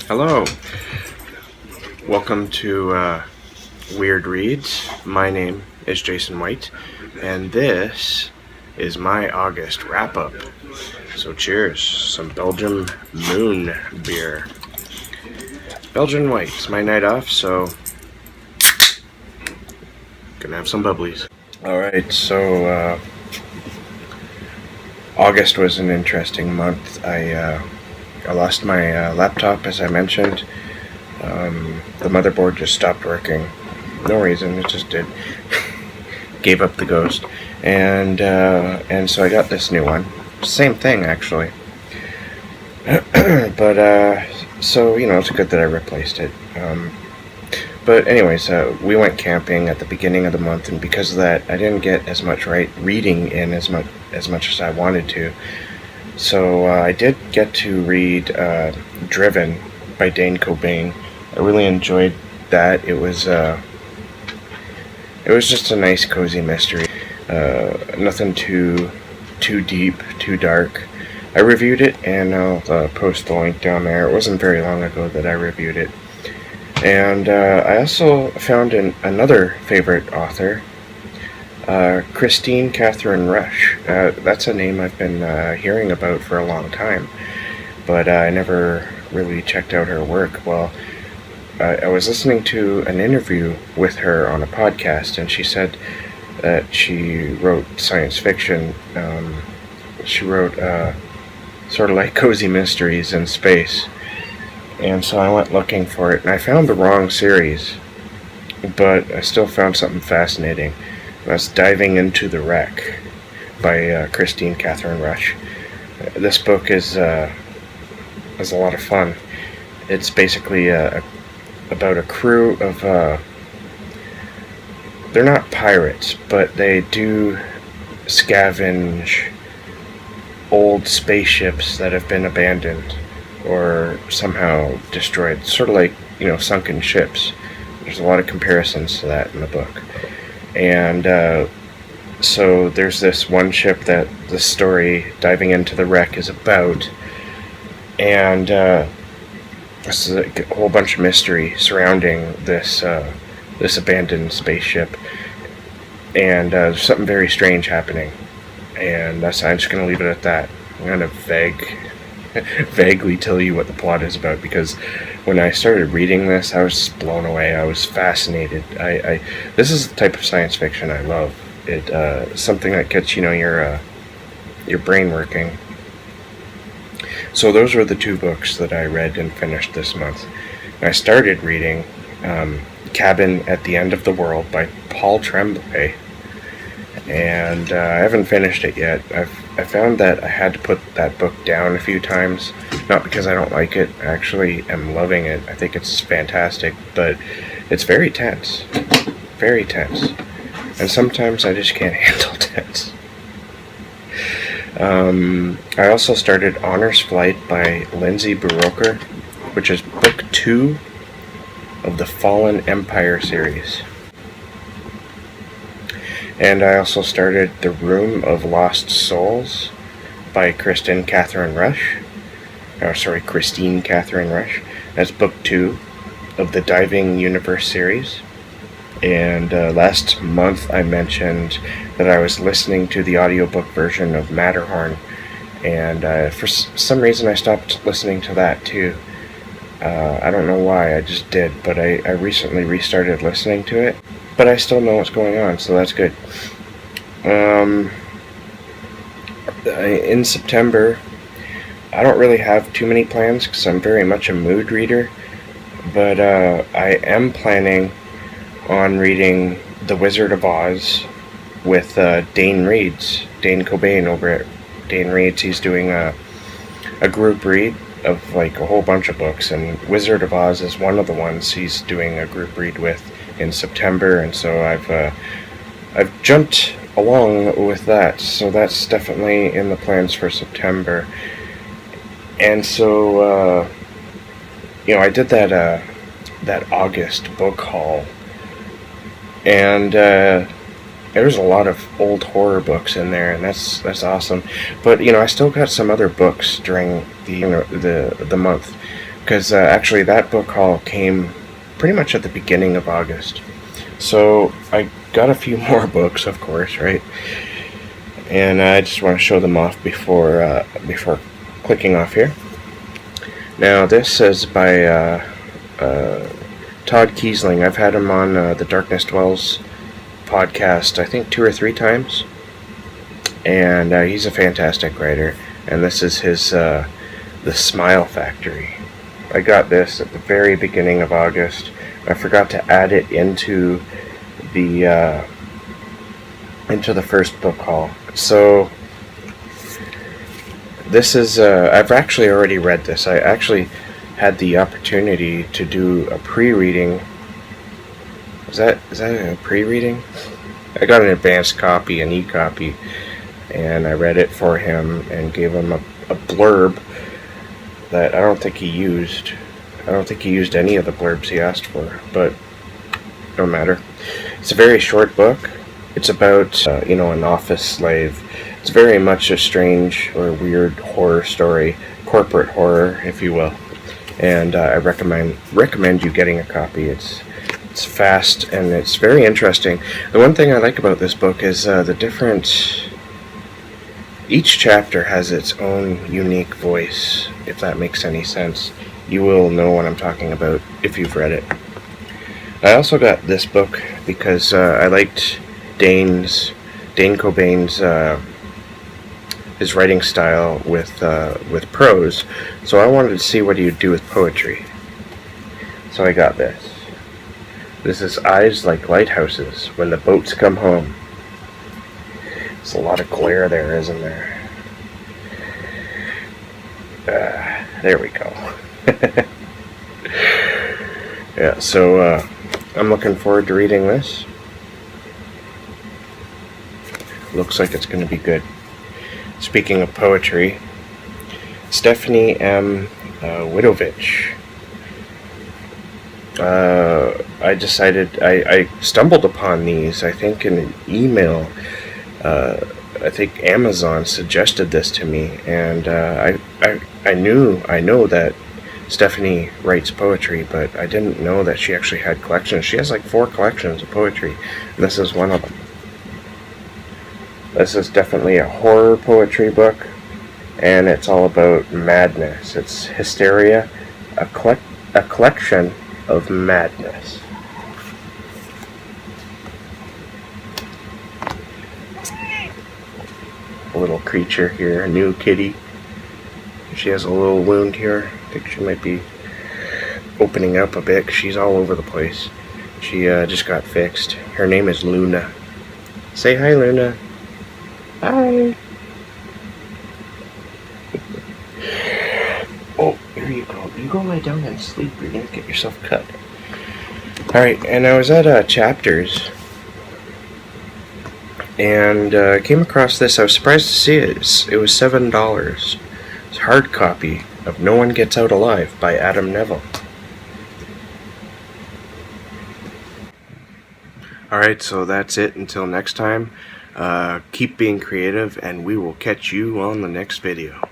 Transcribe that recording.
Hello, welcome to Weird Reads. My name is Jason White, and this is my August wrap-up. So cheers, some Belgian Moon beer. Belgian White, it's my night off, so gonna have some bubblies. Alright, so August was an interesting month. I lost my laptop, as I mentioned. The motherboard just stopped working. No reason, it just did. Gave up the ghost. And so I got this new one. Same thing, actually. But, so, it's good that I replaced it. But anyways, we went camping at the beginning of the month, and because of that, I didn't get as much reading in as much as I wanted to. So I did get to read Driven by Dane Reads. I really enjoyed that. It was just a nice, cozy mystery. Nothing too deep, too dark. I reviewed it, and I'll post the link down there. It wasn't very long ago that I reviewed it. And I also found another favorite author, Kristine Kathryn Rusch. That's a name I've been hearing about for a long time, but I never really checked out her work. Well, I was listening to an interview with her on a podcast, and she said that she wrote science fiction. She wrote sort of like cozy mysteries in space. And so I went looking for it, and I found the wrong series, but I still found something fascinating. That's Diving into the Wreck by Kristine Kathryn Rusch. This book is a lot of fun. It's basically about a crew of, they're not pirates, but they do scavenge old spaceships that have been abandoned or somehow destroyed, sort of like, sunken ships. There's a lot of comparisons to that in the book. And so there's this one ship that the story, Diving into the Wreck, is about, and there's a whole bunch of mystery surrounding this abandoned spaceship, and there's something very strange happening, and I'm just going to leave it at that. I'm going to vaguely tell you what the plot is about, because when I started reading this, I was just blown away. I was fascinated. This is the type of science fiction I love. Something that gets your brain working. So those were the two books that I read and finished this month. I started reading Cabin at the End of the World by Paul Tremblay, and I haven't finished it yet. I found that I had to put that book down a few times, not because I don't like it. I actually am loving it. I think it's fantastic, but it's very tense. Very tense. And sometimes I just can't handle tense. I also started Honor's Flight by Lindsay Buroker, which is book 2 of the Fallen Empire series. And I also started The Room of Lost Souls by Kristine Kathryn Rusch. Kristine Kathryn Rusch. That's book 2 of the Diving Universe series. And last month I mentioned that I was listening to the audiobook version of Matterhorn, and for some reason I stopped listening to that too. I don't know why, I just did, but I recently restarted listening to it. But I still know what's going on, so that's good. In September, I don't really have too many plans because I'm very much a mood reader, but I am planning on reading The Wizard of Oz with Dane Reads, Dane Cobain over at Dane Reads. He's doing a group read of like a whole bunch of books, and Wizard of Oz is one of the ones he's doing a group read with in September, and so I've jumped along with that, so that's definitely in the plans for September. And so I did that August book haul, and there's a lot of old horror books in there, and that's awesome. But I still got some other books during the month, because actually that book haul came pretty much at the beginning of August. So I got a few more books, of course, right? And I just want to show them off before clicking off here. Now this is by Todd Kiesling. I've had him on the Darkness Dwells podcast, I think 2 or 3 times, and he's a fantastic writer. And this is his The Smile Factory. I got this at the very beginning of August. I forgot to add it into the first book haul. So this is I've actually already read this. I actually had the opportunity to do a pre-reading. Is that a pre-reading? I got an advanced copy, an e-copy, and I read it for him and gave him a blurb that I don't think he used. I don't think he used any of the blurbs he asked for, but no matter. It's a very short book. It's about an office slave. It's very much a strange or weird horror story, corporate horror, if you will. And I recommend you getting a copy. It's fast and it's very interesting. The one thing I like about this book is each chapter has its own unique voice, if that makes any sense. You will know what I'm talking about if you've read it. I also got this book because I liked Dane Cobain's his writing style with prose, so I wanted to see what he would do with poetry. So I got this. This is Eyes Like Lighthouses When the Boats Come Home. There's a lot of glare there, isn't there? There we go. Yeah, so I'm looking forward to reading this. Looks like it's going to be good. Speaking of poetry, Stephanie M. Widovich. I stumbled upon these, I think, in an email. I think Amazon suggested this to me, and I know that Stephanie writes poetry, but I didn't know that she actually had collections. She has like 4 collections of poetry, and this is one of them. This is definitely a horror poetry book, and it's all about madness. It's Hysteria, a collection of madness. A little creature here, a new kitty. She has a little wound here. I think she might be opening up a bit. She's all over the place. She just got fixed. Her name is Luna. Say hi, Luna. Hi. Oh, here you go. You go lie down and sleep. You're going to get yourself cut. Alright, and I was at Chapters, and came across this. I was surprised to see it. It was $7. It's a hard copy of No One Gets Out Alive by Adam Neville. Alright, so that's it. Until next time, keep being creative, and we will catch you on the next video.